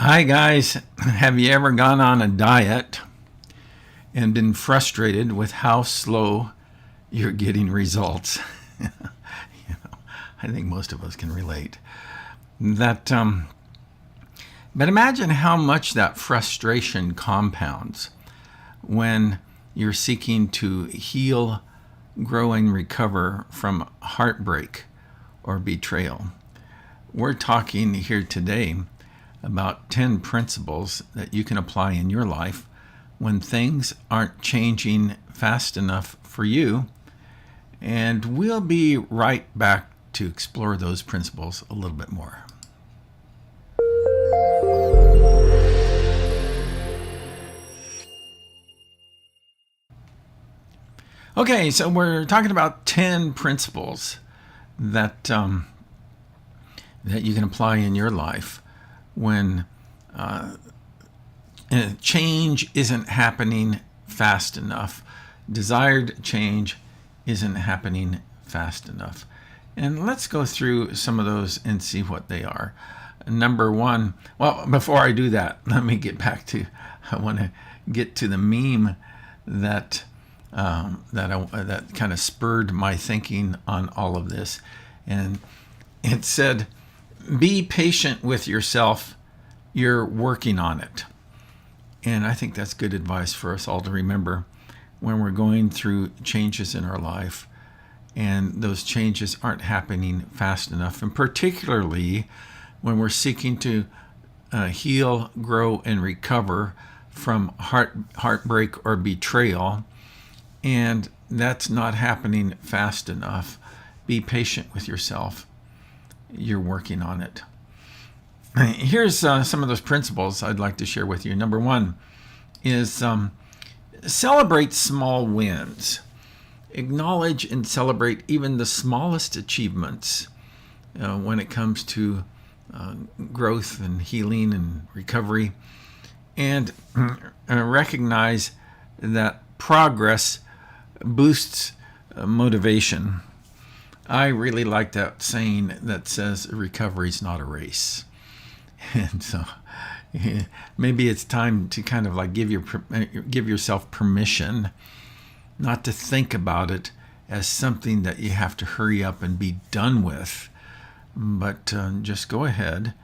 Hi, guys. Have you ever gone on a diet and been frustrated with how slow you're getting results? I think most of us can relate. But imagine how much that frustration compounds when you're seeking to heal, grow, and recover from heartbreak or betrayal. We're talking here today about 10 principles that you can apply in your life when things aren't changing fast enough for you. And we'll be right back to explore those principles a little bit more. Okay, so we're talking about 10 principles that that you can apply in your life when change isn't happening fast enough. Desired change isn't happening fast enough. And let's go through some of those and see what they are. Number one, well, before I do that, let me get back to, I want to get to the meme that that kind of spurred my thinking on all of this. And it said, be patient with yourself. You're working on it. And I think that's good advice for us all to remember when we're going through changes in our life and those changes aren't happening fast enough. And particularly when we're seeking to heal, grow, and recover from heartbreak or betrayal, and that's not happening fast enough. Be patient with yourself. You're working on it. Here's some of those principles I'd like to share with you. Number one is celebrate small wins. Acknowledge and celebrate even the smallest achievements when it comes to growth and healing and recovery. And recognize that progress boosts motivation. I really like that saying that says recovery is not a race. And so maybe it's time to kind of like give yourself permission not to think about it as something that you have to hurry up and be done with, but just go ahead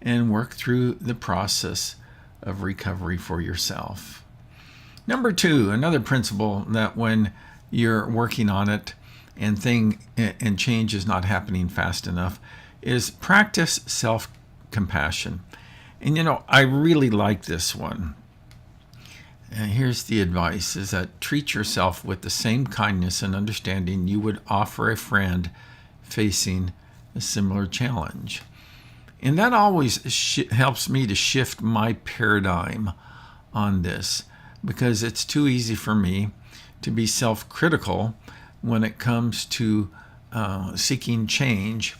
and work through the process of recovery for yourself. Number two, another principle that when you're working on it and change is not happening fast enough is practice self-compassion. And I really like this one. And here's the advice, is that treat yourself with the same kindness and understanding you would offer a friend facing a similar challenge. And that always helps me to shift my paradigm on this, because it's too easy for me to be self-critical when it comes to seeking change.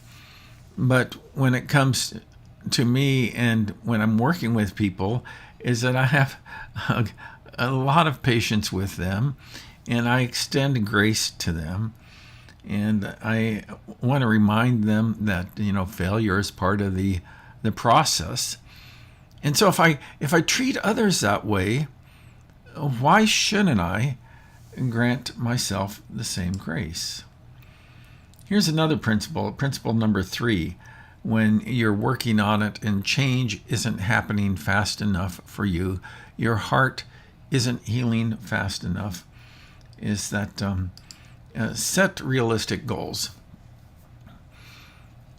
But when it comes to me and when I'm working with people, is that I have a lot of patience with them, and I extend grace to them. And I want to remind them that, failure is part of the process. And so if I treat others that way, why shouldn't I grant myself the same grace? Here's another principle number 3. When you're working on it and change isn't happening fast enough for you, your heart isn't healing fast enough, is that set realistic goals.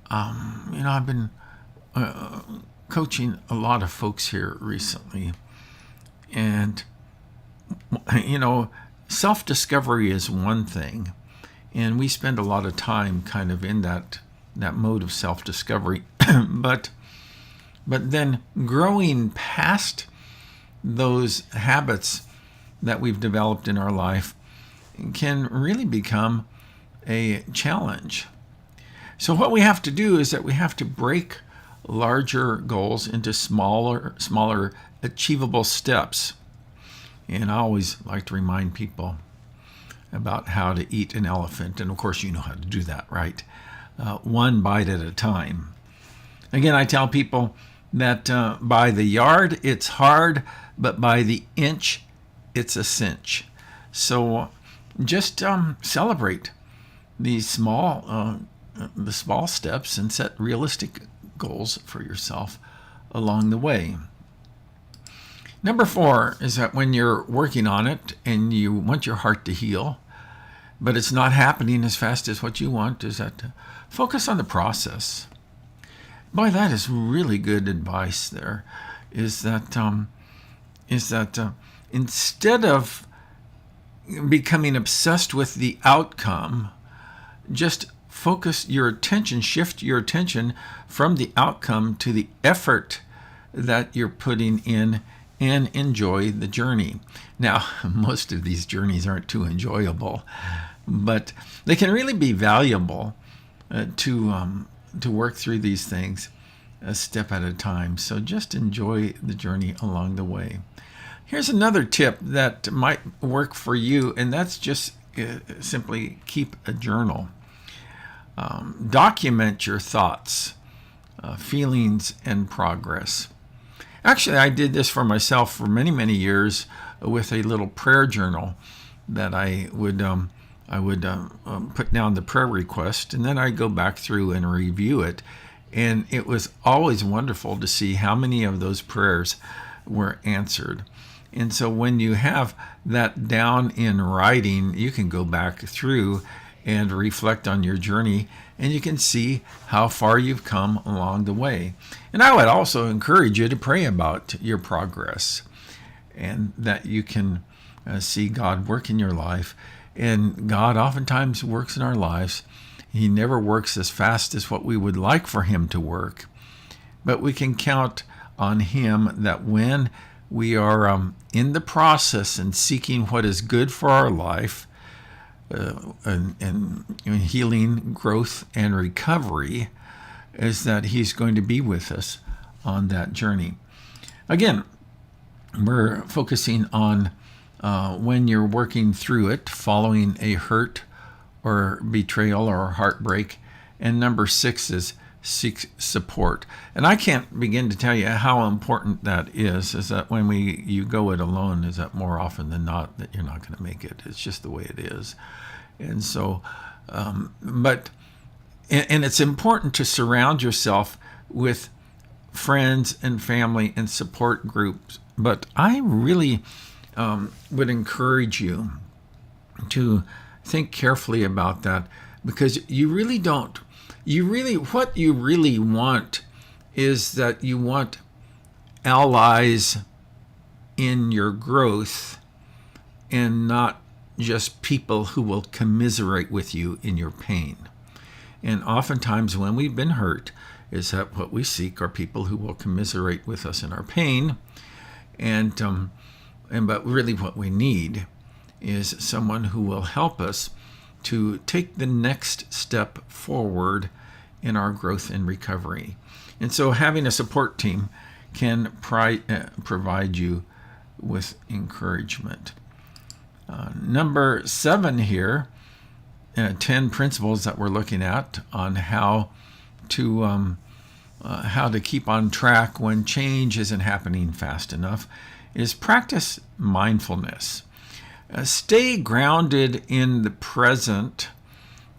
I've been coaching a lot of folks here recently, and self-discovery is one thing, and we spend a lot of time kind of in that mode of self-discovery, but then growing past those habits that we've developed in our life can really become a challenge. So what we have to do is that we have to break larger goals into smaller achievable steps. And I always like to remind people about how to eat an elephant. And of course, you know how to do that, right? One bite at a time. Again, I tell people, that by the yard it's hard, but by the inch it's a cinch. So just celebrate these the small steps and set realistic goals for yourself along the way. Number 4 is that when you're working on it and you want your heart to heal, but it's not happening as fast as what you want, is that focus on the process. Boy, that is really good advice there, is that instead of becoming obsessed with the outcome, just shift your attention from the outcome to the effort that you're putting in, and enjoy the journey. Now, most of these journeys aren't too enjoyable, but they can really be valuable to work through these things a step at a time. So just enjoy the journey along the way. Here's another tip that might work for you, and that's just simply keep a journal. Document your thoughts, feelings, and progress. Actually, I did this for myself for many, many years with a little prayer journal that I would put down the prayer request, and then I'd go back through and review it. And it was always wonderful to see how many of those prayers were answered. And so when you have that down in writing, you can go back through and reflect on your journey, and you can see how far you've come along the way. And I would also encourage you to pray about your progress, and that you can see God work in your life. And God oftentimes works in our lives. He never works as fast as what we would like for him to work, but we can count on him that when we are in the process and seeking what is good for our life, and healing, growth, and recovery, is that he's going to be with us on that journey. Again, we're focusing on when you're working through it, following a hurt or betrayal or heartbreak. And number 6 is seek support. And I can't begin to tell you how important that is that when you go it alone, is that more often than not that you're not going to make it. It's just the way it is. And so, and it's important to surround yourself with friends and family and support groups. But I really would encourage you to think carefully about that, because what you really want is that you want allies in your growth, and not just people who will commiserate with you in your pain. And oftentimes when we've been hurt, is that what we seek are people who will commiserate with us in our pain. But really what we need is someone who will help us to take the next step forward in our growth and recovery. And so having a support team can provide you with encouragement. Number 7 here, 10 principles that we're looking at on how to keep on track when change isn't happening fast enough, is practice mindfulness. Stay grounded in the present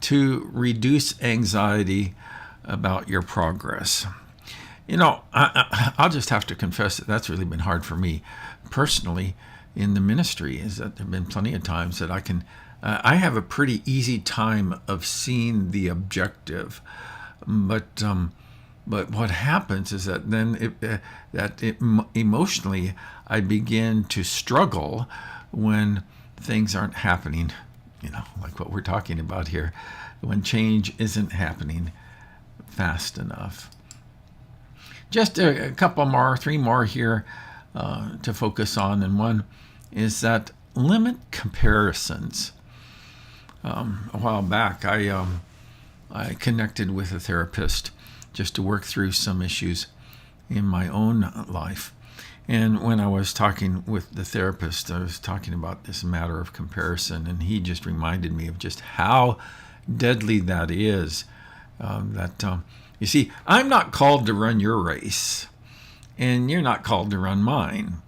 to reduce anxiety about your progress. I'll just have to confess that that's really been hard for me personally in the ministry, is that there have been plenty of times that I have a pretty easy time of seeing the objective, but what happens is that then emotionally I begin to struggle when things aren't happening, like what we're talking about here, when change isn't happening fast enough. Just a couple more, 3 more here to focus on, and one is that limit comparisons. A while back, I connected with a therapist just to work through some issues in my own life. And when I was talking with the therapist, I was talking about this matter of comparison, and he just reminded me of just how deadly that is. You see, I'm not called to run your race. and you're not called to run mine.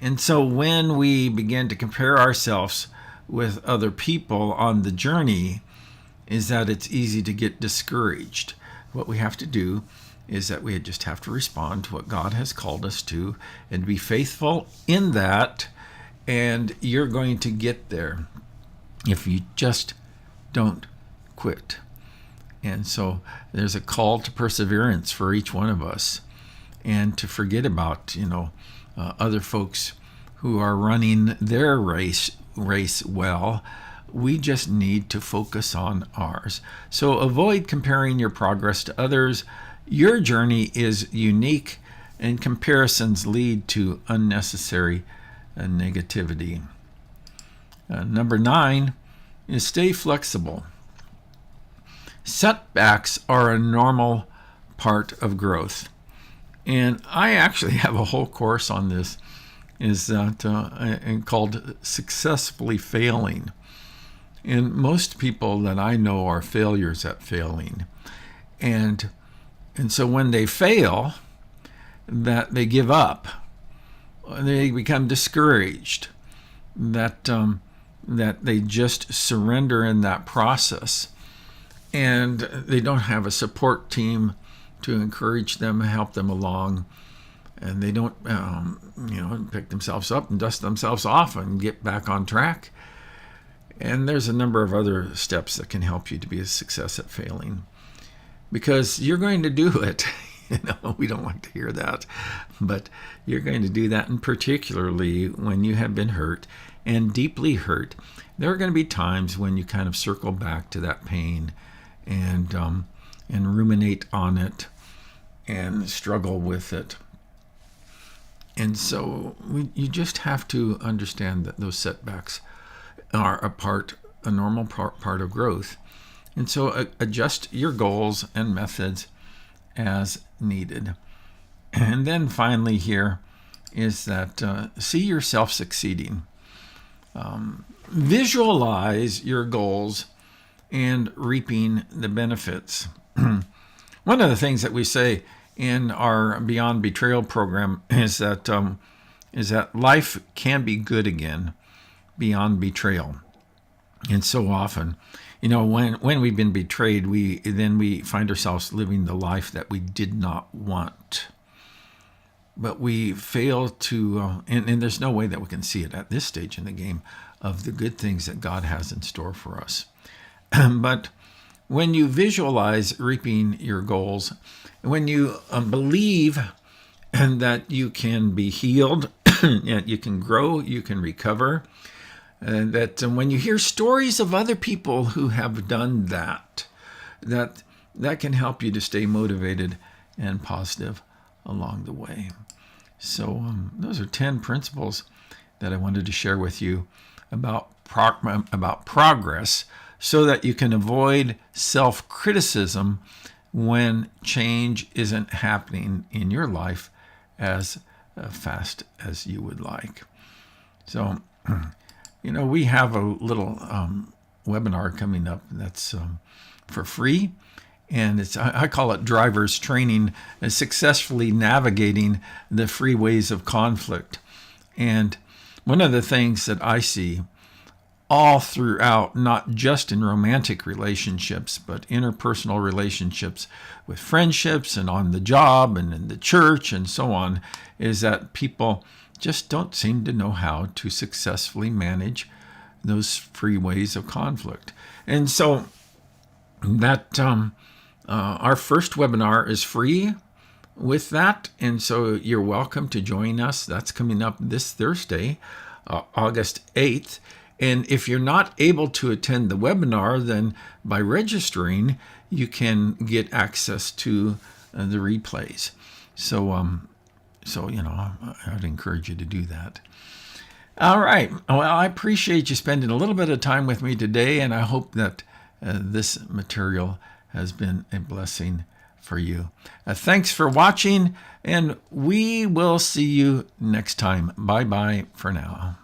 And so when we begin to compare ourselves with other people on the journey, is that it's easy to get discouraged. What we have to do is that we just have to respond to what God has called us to and be faithful in that, and you're going to get there if you just don't quit. And so there's a call to perseverance for each one of us, and to forget about other folks who are running their race well. We just need to focus on ours. So avoid comparing your progress to others. Your journey is unique, and comparisons lead to unnecessary negativity. Number 9 is stay flexible. Setbacks are a normal part of growth. And I actually have a whole course on this, called Successfully Failing. And most people that I know are failures at failing. And so when they fail, that they give up, they become discouraged, that they just surrender in that process. And they don't have a support team to encourage them, help them along. And they don't, pick themselves up and dust themselves off and get back on track. And there's a number of other steps that can help you to be a success at failing, because you're going to do it. We don't want to hear that, but you're going to do that. And particularly when you have been hurt and deeply hurt, there are going to be times when you kind of circle back to that pain and ruminate on it and struggle with it. And so you just have to understand that those setbacks are a normal part of growth. And so adjust your goals and methods as needed. And then finally here is that see yourself succeeding. Visualize your goals and reaping the benefits. One of the things that we say in our Beyond Betrayal program is that life can be good again beyond betrayal. And so often, when we've been betrayed, we find ourselves living the life that we did not want. But we fail to, and there's no way that we can see it at this stage in the game, of the good things that God has in store for us. But when you visualize reaping your goals, when you believe that you can be healed, you can grow, you can recover, that when you hear stories of other people who have done that can help you to stay motivated and positive along the way. So those are 10 principles that I wanted to share with you about progress, so that you can avoid self-criticism when change isn't happening in your life as fast as you would like. So, we have a little webinar coming up that's for free. And I call it Driver's Training, Successfully Navigating the Freeways of Conflict. And one of the things that I see all throughout, not just in romantic relationships, but interpersonal relationships with friendships and on the job and in the church and so on, is that people just don't seem to know how to successfully manage those freeways of conflict. And so that our first webinar is free with that, and so you're welcome to join us. That's coming up this Thursday, August 8th. And if you're not able to attend the webinar, then by registering, you can get access to the replays. So I'd encourage you to do that. All right. Well, I appreciate you spending a little bit of time with me today, and I hope that this material has been a blessing for you. Thanks for watching, and we will see you next time. Bye-bye for now.